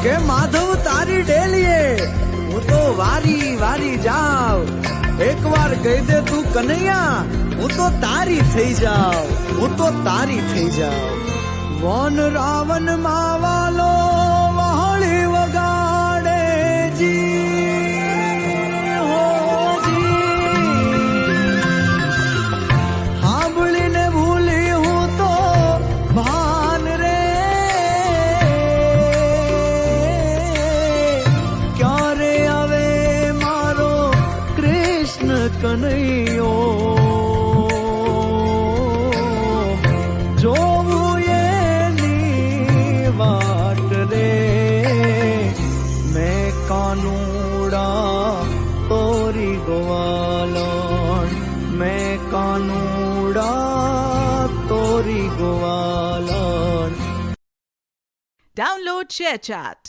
કે માધવ તારી ડેલીએ હું તો વારી વારી જાઉં. એક વાર કહી દે તું કનૈયા, હું તો તારી થઈ જાઉં, હું તો તારી થઈ જાઉં. વન રાવણ માવાલો વહાળી વગાડે જી હો જી. સાંભળીને ભૂલી હું તો ભાન રે, ક્યારે આવે મારો કૃષ્ણ કનૈયો. જોવું એની વાટ રે, મેં કાનુડા તોરી ગોવાલણ, મેં કાનુડા તોરી ગોવાલણ. Download ShareChat.